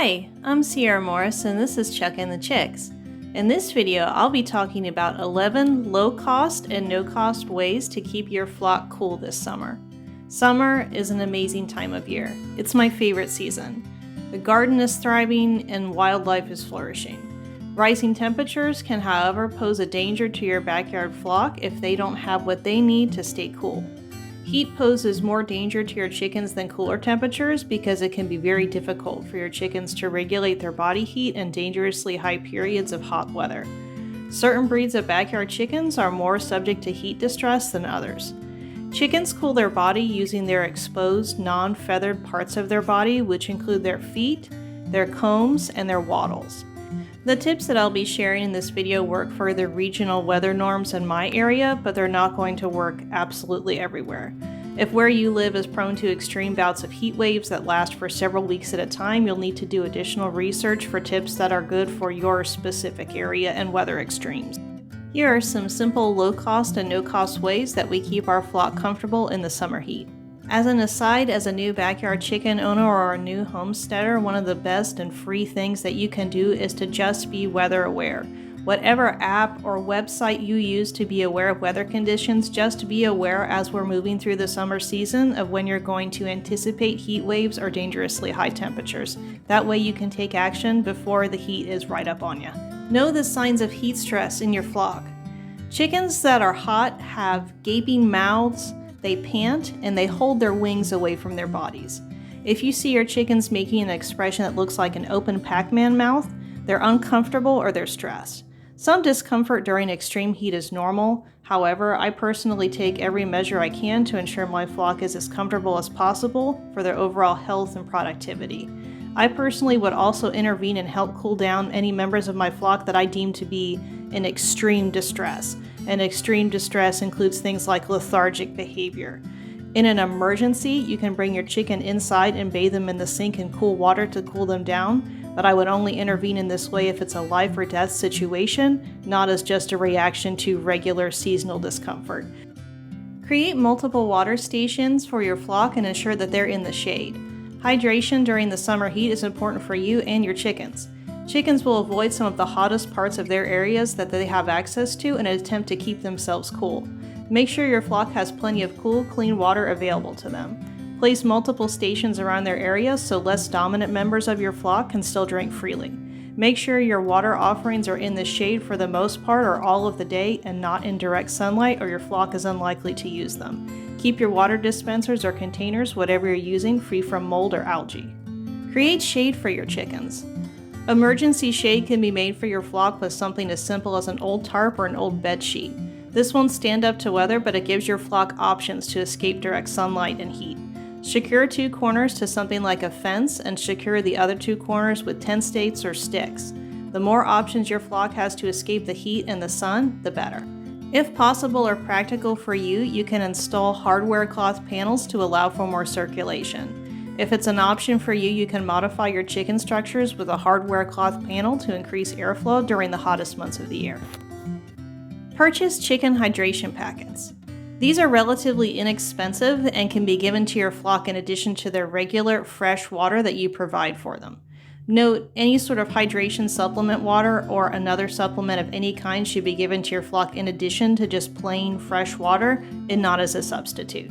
Hi, I'm Sierra Morris and this is Chuck and the Chicks. In this video, I'll be talking about 11 low-cost and no-cost ways to keep your flock cool this summer. Summer is an amazing time of year. It's my favorite season. The garden is thriving and wildlife is flourishing. Rising temperatures can, however, pose a danger to your backyard flock if they don't have what they need to stay cool. Heat poses more danger to your chickens than cooler temperatures because it can be very difficult for your chickens to regulate their body heat in dangerously high periods of hot weather. Certain breeds of backyard chickens are more subject to heat distress than others. Chickens cool their body using their exposed, non-feathered parts of their body, which include their feet, their combs, and their wattles. The tips that I'll be sharing in this video work for the regional weather norms in my area, but they're not going to work absolutely everywhere. If where you live is prone to extreme bouts of heat waves that last for several weeks at a time, you'll need to do additional research for tips that are good for your specific area and weather extremes. Here are some simple low-cost and no-cost ways that we keep our flock comfortable in the summer heat. As an aside, as a new backyard chicken owner or a new homesteader, one of the best and free things that you can do is to just be weather aware. Whatever app or website you use to be aware of weather conditions, just be aware as we're moving through the summer season of when you're going to anticipate heat waves or dangerously high temperatures. That way you can take action before the heat is right up on you. Know the signs of heat stress in your flock. Chickens that are hot have gaping mouths, they pant, and they hold their wings away from their bodies. If you see your chickens making an expression that looks like an open Pac-Man mouth, they're uncomfortable or they're stressed. Some discomfort during extreme heat is normal. However, I personally take every measure I can to ensure my flock is as comfortable as possible for their overall health and productivity. I personally would also intervene and help cool down any members of my flock that I deem to be in extreme distress. And extreme distress includes things like lethargic behavior. In an emergency, you can bring your chicken inside and bathe them in the sink in cool water to cool them down, but I would only intervene in this way if it's a life or death situation, not as just a reaction to regular seasonal discomfort. Create multiple water stations for your flock and ensure that they're in the shade. Hydration during the summer heat is important for you and your chickens. Chickens will avoid some of the hottest parts of their areas that they have access to in an attempt to keep themselves cool. Make sure your flock has plenty of cool, clean water available to them. Place multiple stations around their areas so less dominant members of your flock can still drink freely. Make sure your water offerings are in the shade for the most part or all of the day and not in direct sunlight, or your flock is unlikely to use them. Keep your water dispensers or containers, whatever you're using, free from mold or algae. Create shade for your chickens. Emergency shade can be made for your flock with something as simple as an old tarp or an old bed sheet. This won't stand up to weather, but it gives your flock options to escape direct sunlight and heat. Secure two corners to something like a fence and secure the other two corners with tent stakes or sticks. The more options your flock has to escape the heat and the sun, the better. If possible or practical for you, you can install hardware cloth panels to allow for more circulation. If it's an option for you, you can modify your chicken structures with a hardware cloth panel to increase airflow during the hottest months of the year. Purchase chicken hydration packets. These are relatively inexpensive and can be given to your flock in addition to their regular fresh water that you provide for them. Note, any sort of hydration supplement water or another supplement of any kind should be given to your flock in addition to just plain fresh water and not as a substitute.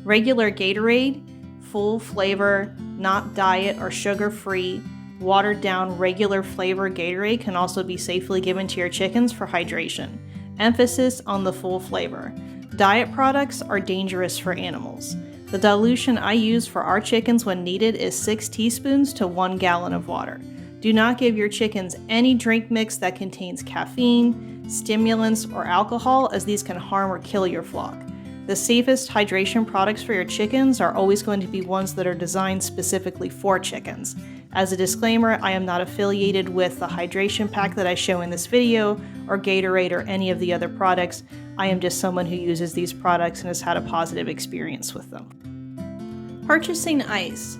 Regular Gatorade, full flavor, not diet or sugar-free, watered down regular flavor Gatorade can also be safely given to your chickens for hydration. Emphasis on the full flavor. Diet products are dangerous for animals. The dilution I use for our chickens when needed is 6 teaspoons to 1 gallon of water. Do not give your chickens any drink mix that contains caffeine, stimulants, or alcohol, as these can harm or kill your flock. The safest hydration products for your chickens are always going to be ones that are designed specifically for chickens. As a disclaimer, I am not affiliated with the hydration pack that I show in this video, or Gatorade, or any of the other products. I am just someone who uses these products and has had a positive experience with them. Purchasing ice.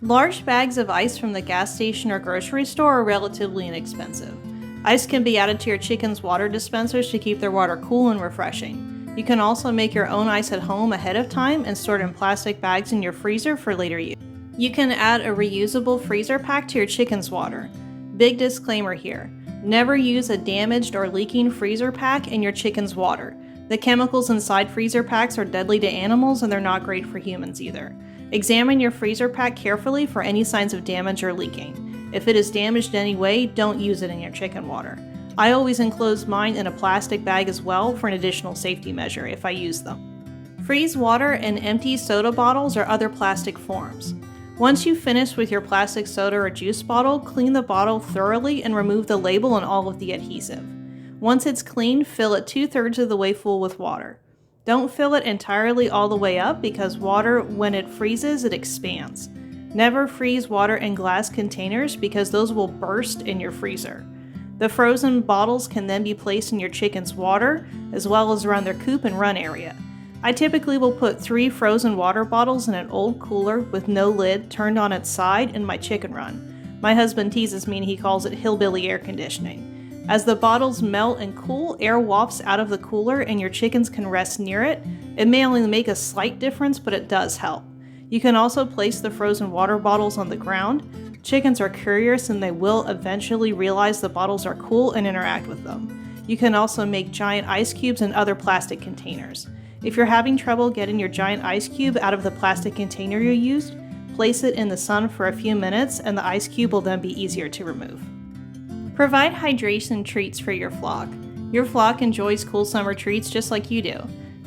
Large bags of ice from the gas station or grocery store are relatively inexpensive. Ice can be added to your chickens' water dispensers to keep their water cool and refreshing. You can also make your own ice at home ahead of time and store it in plastic bags in your freezer for later use. You can add a reusable freezer pack to your chicken's water. Big disclaimer here. Never use a damaged or leaking freezer pack in your chicken's water. The chemicals inside freezer packs are deadly to animals and they're not great for humans either. Examine your freezer pack carefully for any signs of damage or leaking. If it is damaged in any way, don't use it in your chicken water. I always enclose mine in a plastic bag as well for an additional safety measure if I use them. Freeze water in empty soda bottles or other plastic forms. Once you finish with your plastic soda or juice bottle, clean the bottle thoroughly and remove the label and all of the adhesive. Once it's clean, fill it 2/3 of the way full with water. Don't fill it entirely all the way up because water, when it freezes, it expands. Never freeze water in glass containers because those will burst in your freezer. The frozen bottles can then be placed in your chicken's water as well as around their coop and run area. I typically will put 3 frozen water bottles in an old cooler with no lid turned on its side in my chicken run. My husband teases me and he calls it hillbilly air conditioning. As the bottles melt and cool, air wafts out of the cooler and your chickens can rest near it. It may only make a slight difference, but it does help. You can also place the frozen water bottles on the ground. Chickens are curious and they will eventually realize the bottles are cool and interact with them. You can also make giant ice cubes in other plastic containers. If you're having trouble getting your giant ice cube out of the plastic container you used, place it in the sun for a few minutes and the ice cube will then be easier to remove. Provide hydration treats for your flock. Your flock enjoys cool summer treats just like you do.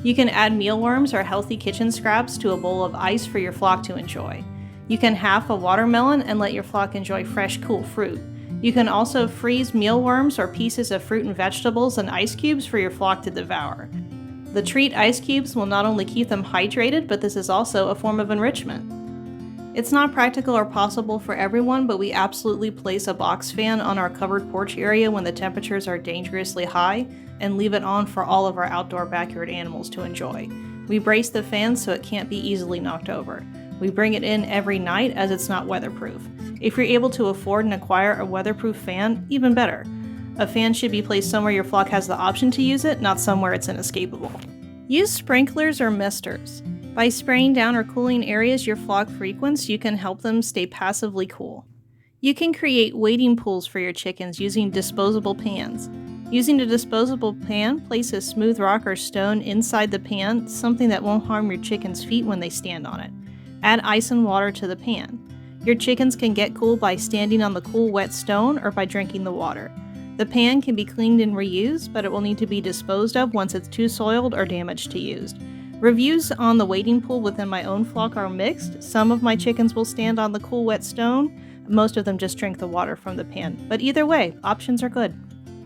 You can add mealworms or healthy kitchen scraps to a bowl of ice for your flock to enjoy. You can half a watermelon and let your flock enjoy fresh, cool fruit. You can also freeze mealworms or pieces of fruit and vegetables in ice cubes for your flock to devour. The treat ice cubes will not only keep them hydrated, but this is also a form of enrichment. It's not practical or possible for everyone, but we absolutely place a box fan on our covered porch area when the temperatures are dangerously high and leave it on for all of our outdoor backyard animals to enjoy. We brace the fan so it can't be easily knocked over. We bring it in every night as it's not weatherproof. If you're able to afford and acquire a weatherproof fan, even better. A fan should be placed somewhere your flock has the option to use it, not somewhere it's inescapable. Use sprinklers or misters. By spraying down or cooling areas your flock frequents, you can help them stay passively cool. You can create wading pools for your chickens using disposable pans. Using a disposable pan, place a smooth rock or stone inside the pan, something that won't harm your chickens' feet when they stand on it. Add ice and water to the pan. Your chickens can get cool by standing on the cool, wet stone or by drinking the water. The pan can be cleaned and reused, but it will need to be disposed of once it's too soiled or damaged to use. Reviews on the wading pool within my own flock are mixed. Some of my chickens will stand on the cool, wet stone. Most of them just drink the water from the pan. But either way, options are good.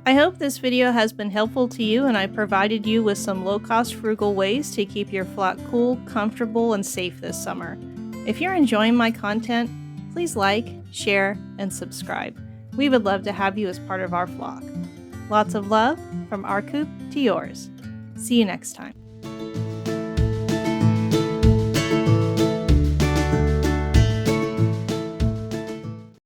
I hope this video has been helpful to you and I provided you with some low-cost, frugal ways to keep your flock cool, comfortable, and safe this summer. If you're enjoying my content, please like, share, and subscribe. We would love to have you as part of our flock. Lots of love from our coop to yours. See you next time.